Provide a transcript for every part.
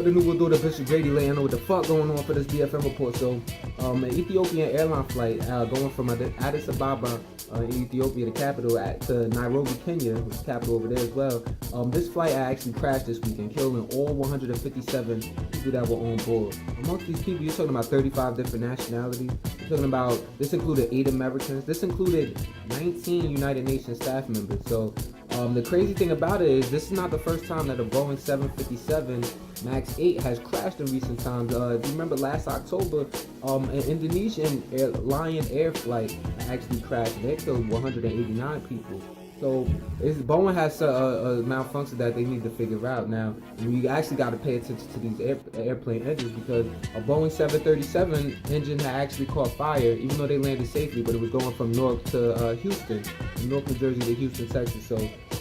The new world order, Bishop Grady laying what the fuck going on for this BFN report. So, an Ethiopian airline flight going from Addis Ababa in Ethiopia, the capital, to Nairobi, Kenya, which is the capital over there as well. This flight actually crashed this weekend, killing all 157 people that were on board. Amongst these people, you're talking about 35 different nationalities. You're talking about, this included 8 Americans. This included 19 United Nations staff members. So, the crazy thing about it is this is not the first time that a Boeing 757 MAX 8 has crashed in recent times. If you remember last October, an Indonesian Lion Air flight actually crashed. They killed 189 people. So Boeing has a malfunction that they need to figure out. Now, we actually got to pay attention to these airplane engines, because a Boeing 737 engine had actually caught fire, even though they landed safely, but it was going from Newark to Houston, from North New Jersey to Houston, Texas. So,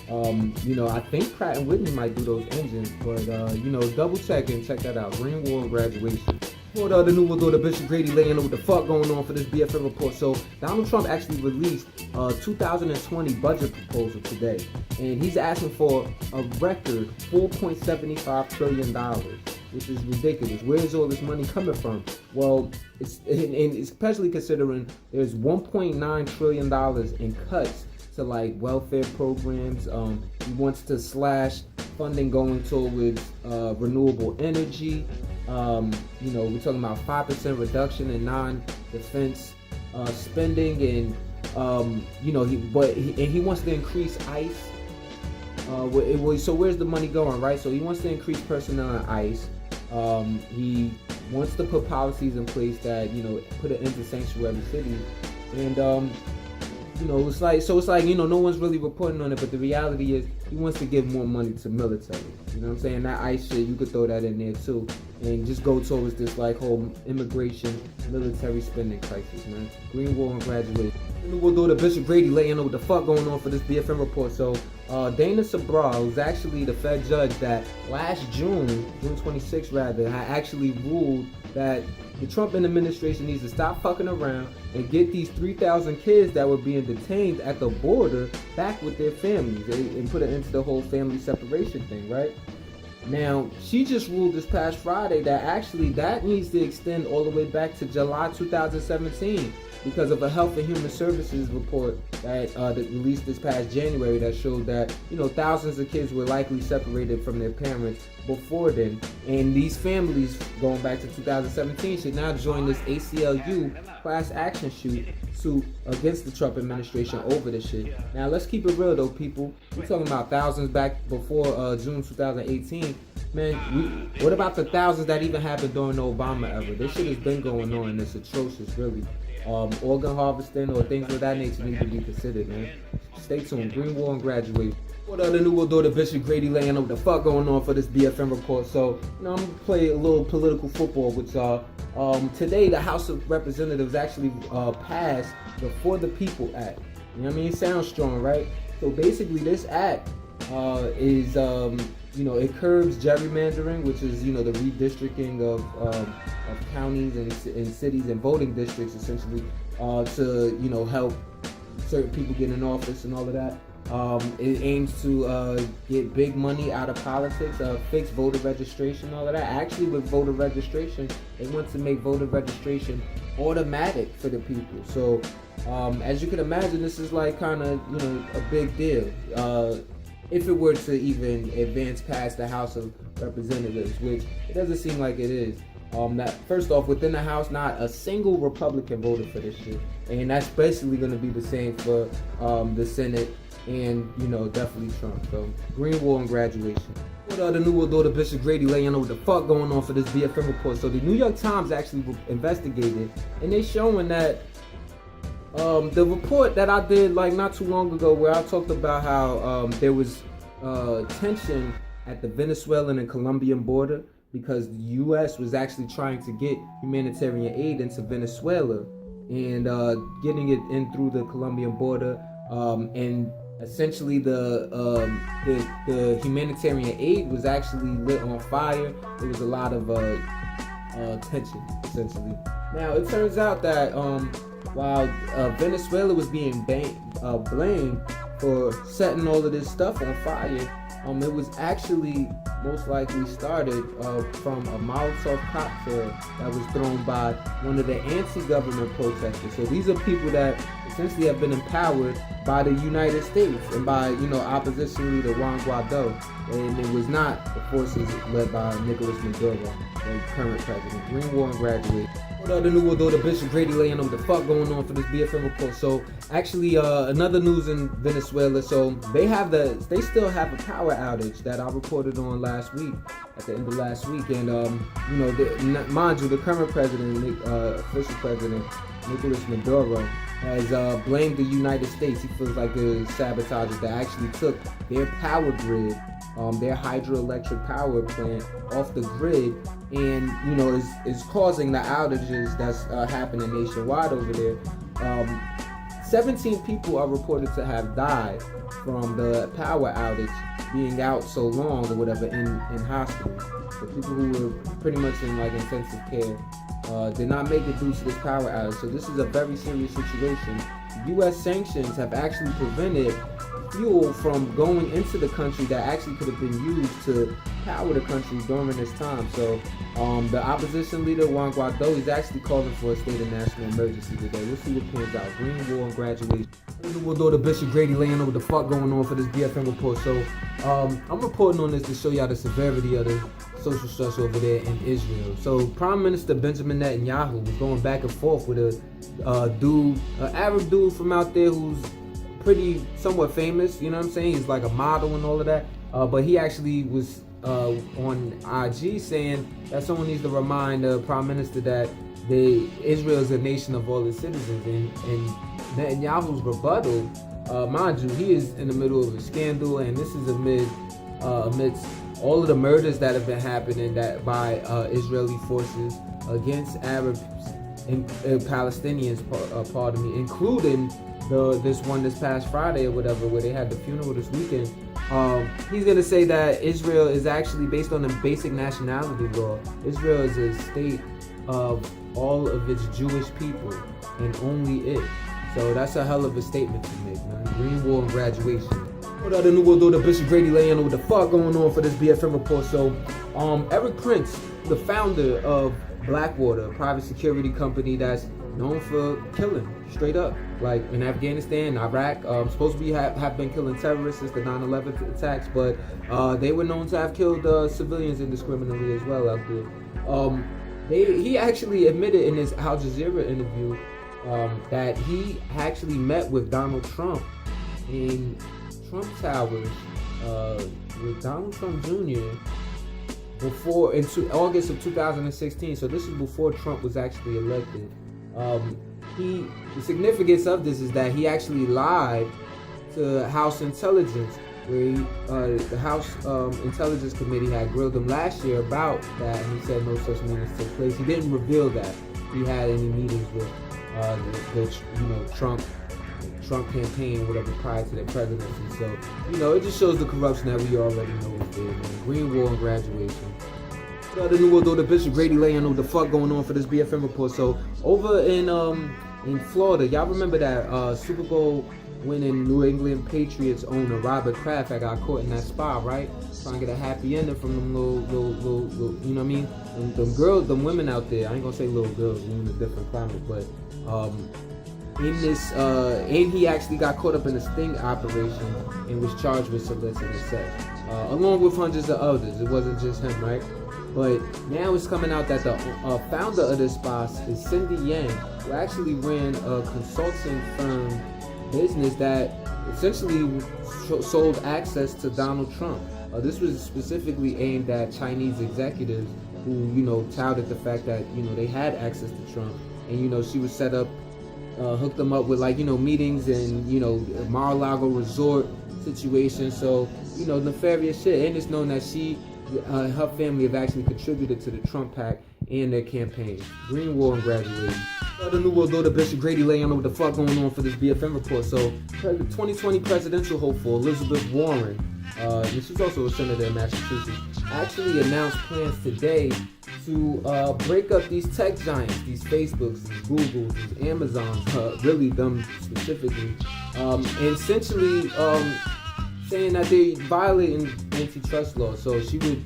I think Pratt & Whitney might do those engines, but, double check and check that out. Green Wall and graduation. For the new world order, Bishop Grady laying what the fuck going on for this BFN report. So Donald Trump actually released a 2020 budget proposal today, and he's asking for a record $4.75 trillion, which is ridiculous. Where is all this money coming from? Well, it's especially considering there's $1.9 trillion in cuts to like welfare programs. He wants to slash funding going towards renewable energy. We're talking about 5% reduction in non-defense spending, and he wants to increase ICE. So where's the money going, right? So he wants to increase personnel in ICE. He wants to put policies in place that put an end to sanctuary cities, and it's like no one's really reporting on it, but the reality is he wants to give more money to military. You know what I'm saying? That ICE shit, you could throw that in there too, and just go towards this like whole immigration, military spending crisis, man. Green Wall and graduation. We'll do the Bishop Grady laying what the fuck going on for this BFN report. So Dana Sabra, who's actually the Fed judge that last June 26th rather, had actually ruled that the Trump administration needs to stop fucking around and get these 3,000 kids that were being detained at the border back with their families, and put it into the whole family separation thing, right? Now, she just ruled this past Friday that actually that needs to extend all the way back to July 2017 because of a Health and Human Services report that released this past January that showed that, thousands of kids were likely separated from their parents before then. And these families, going back to 2017, should now join this ACLU class action suit against the Trump administration over this shit. Now, let's keep it real though, people. We're talking about thousands back before June 2018. Man, what about the thousands that even happened during the Obama era? This shit has been going on, and it's atrocious, really. Organ harvesting or things of that nature need to be considered, man. Stay tuned. Green Wall and graduation. What the new world order, Bishop Grady laying what the fuck going on for this BFN report. So, I'm gonna play a little political football with y'all. Today, the House of Representatives actually passed the For the People Act. You know what I mean? It sounds strong, right? So basically, this act is it curbs gerrymandering, which is the redistricting of counties and cities and voting districts, essentially, to help certain people get in office and all of that. It aims to get big money out of politics, fix voter registration, all of that. Actually, with voter registration, they want to make voter registration automatic for the people. So, as you can imagine, this is like kind of a big deal. If it were to even advance past the House of Representatives, which it doesn't seem like it is. That first off, within the House, not a single Republican voted for this shit, and that's basically going to be the same for the Senate and definitely Trump. So Green Wall and graduation. The new world order, Bishop Grady laying what the fuck going on for this BFN report. So the New York Times actually investigated, and they're showing that the report that I did like not too long ago, where I talked about how there was tension at the Venezuelan and Colombian border because the U.S. was actually trying to get humanitarian aid into Venezuela and getting it in through the Colombian border, and essentially the humanitarian aid was actually lit on fire. There was a lot of tension, essentially. Now it turns out that while Venezuela was being blamed for setting all of this stuff on fire, it was actually most likely started from a Molotov cocktail that was thrown by one of the anti-government protesters. So these are people that essentially have been empowered by the United States and by, opposition leader Juan Guaido. And it was not the forces led by Nicolas Maduro, the current president. Green War and graduate. The New World Order, Bishop Grady laying on what the fuck going on for this BFN report. So actually, another news in Venezuela. So they still have a power outage that I reported on last week, at the end of last week. And mind you, the current president, official president Nicolas Maduro, has blamed the United States. He feels like the sabotagers that actually took their power grid, their hydroelectric power plant off the grid, and is causing the outages that's happening nationwide over there. 17 people are reported to have died from the power outage being out so long or whatever in hospitals. So people who were pretty much in intensive care did not make it due to this power outage. So this is a very serious situation. U.S. sanctions have actually prevented fuel from going into the country that actually could have been used to power the country during this time. So the opposition leader Juan Guaido is actually calling for a state of national emergency today. We'll see what pans out. Green War and graduation. We'll do the Bishop Grady laying over the fuck going on for this BFN report. So I'm reporting on this to show y'all the severity of the social stress over there in Israel. So Prime Minister Benjamin Netanyahu was going back and forth with an Arab dude from out there who's somewhat famous, you know what I'm saying? He's like a model and all of that. But he actually was on IG saying that someone needs to remind the Prime Minister that Israel is a nation of all its citizens. And Netanyahu's rebuttal, mind you, he is in the middle of a scandal, and this is amidst all of the murders that have been happening by Israeli forces against Arabs and Palestinians, including this past Friday or whatever, where they had the funeral this weekend. He's going to say that Israel is actually based on the basic nationality law. Israel is a state of all of its Jewish people and only it. So that's a hell of a statement to make, man. Green War and graduation. What other New World Order, Bishop Grady laying on what the fuck going on for this BFN report. So Eric Prince, the founder of Blackwater, a private security company that's known for killing, straight up, like in Afghanistan, Iraq, supposed to be have been killing terrorists since the 9/11 attacks, but they were known to have killed civilians indiscriminately as well out there. He actually admitted in his Al Jazeera interview that he actually met with Donald Trump in Trump Towers with Donald Trump Jr. in August of 2016. So this is before Trump was actually elected. The significance of this is that he actually lied to House Intelligence, where the House Intelligence Committee had grilled him last year about that, and he said no such meetings took place. He didn't reveal that he had any meetings with the Trump campaign or whatever prior to their presidency. So, it just shows the corruption that we already know is there, man. Green War and graduation. The New World Order, Bishop Grady laying on what the fuck going on for this BFN report. So over in Florida, y'all remember that Super Bowl winning New England Patriots owner Robert Kraft that got caught in that spot, right? Trying to get a happy ending from them little you know what I mean? Them girls, them women out there. I ain't gonna say little girls, we're in a different climate, but in this, and he actually got caught up in a sting operation and was charged with soliciting sex, along with hundreds of others. It wasn't just him, right? But now it's coming out that the founder of this spot is Cindy Yang, who actually ran a consulting firm business that essentially sold access to Donald Trump. This was specifically aimed at Chinese executives who, touted the fact that, they had access to Trump. And, she was set up, hooked them up with meetings and, Mar-a-Lago resort situations. So, nefarious shit. And it's known that her family have actually contributed to the Trump PAC and their campaign. Green War and graduating. The New World Order, Bishop Grady laying on what the fuck going on for this BFN report. So, the 2020 presidential hopeful Elizabeth Warren, this is also a senator in Massachusetts, actually announced plans today to break up these tech giants, these Facebooks, these Googles, these Amazons, really them specifically, and essentially saying that they violating antitrust law. So she would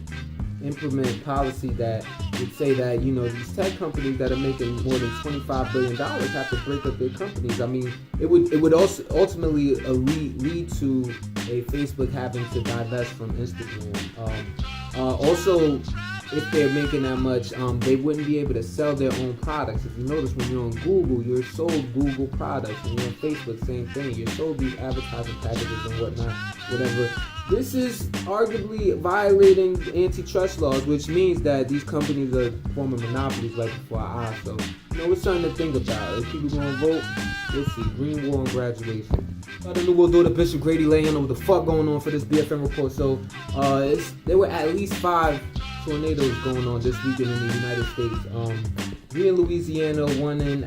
implement policy that would say that, you know, these tech companies that are making more than $25 billion have to break up their companies. I mean, it would also ultimately lead to a Facebook having to divest from Instagram. Also, if they're making that much, they wouldn't be able to sell their own products. If you notice, when you're on Google, you're sold Google products. When you're on Facebook, same thing. You're sold these advertising packages and whatnot, whatever. This is arguably violating antitrust laws, which means that these companies are forming monopolies right before our eyes. So, you know, it's something to think about. If people gonna vote, we'll see. Green Wall and graduation. The New World Order, Bishop Grady laying on what the fuck going on for this BFN report. So, there were at least 5 tornadoes going on this weekend in the United States. 3 in Louisiana, 1 in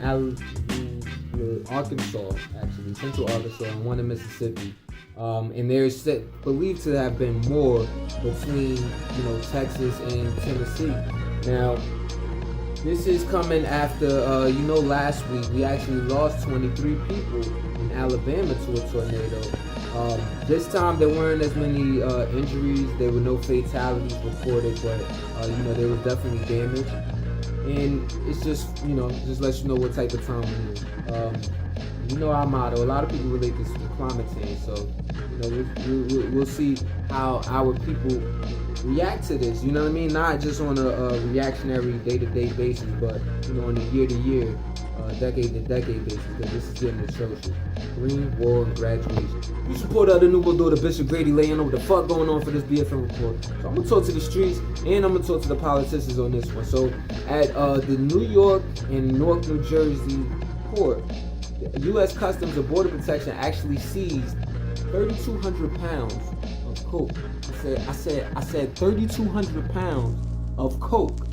Arkansas, actually, Central Arkansas, and 1 in Mississippi. And there's believed to have been more between, you know, Texas and Tennessee. Now, this is coming after, you know, last week we actually lost 23 people in Alabama to a tornado. This time there weren't as many injuries. There were no fatalities reported, but you know, there was definitely damage. And it's just, you know, just let you know what type of time we're in. You know our motto. A lot of people relate this to climate change, so you know we'll see how our people react to this. You know what I mean? Not just on a reactionary day-to-day basis, but you know, on a year-to-year, decade-to-decade basis. Because this is getting atrocious. Green Wall and graduation. You support the New World Order, Bishop Grady laying over the fuck going on for this BFN report. So I'm gonna talk to the streets and I'm gonna talk to the politicians on this one. So at the New York and Newark, New Jersey port, U.S. Customs and Border Protection actually seized 3,200 pounds of coke. I said 3,200 pounds of coke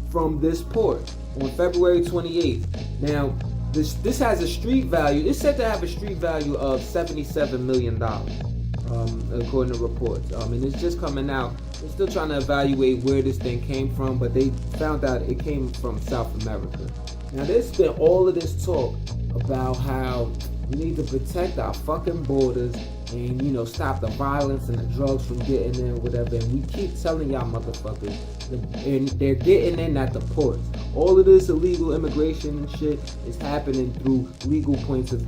from this port on February 28th. Now, this has a street value. It's said to have a street value of $77 million, according to reports. And it's just coming out. They're still trying to evaluate where this thing came from, but they found out it came from South America. Now, there's been all of this talk about how we need to protect our fucking borders and, you know, stop the violence and the drugs from getting in, whatever. And we keep telling y'all motherfuckers, and they're getting in at the ports. All of this illegal immigration and shit is happening through legal points of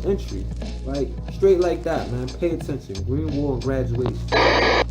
entry, right? Straight like that, man. Pay attention. Green Wall and graduation.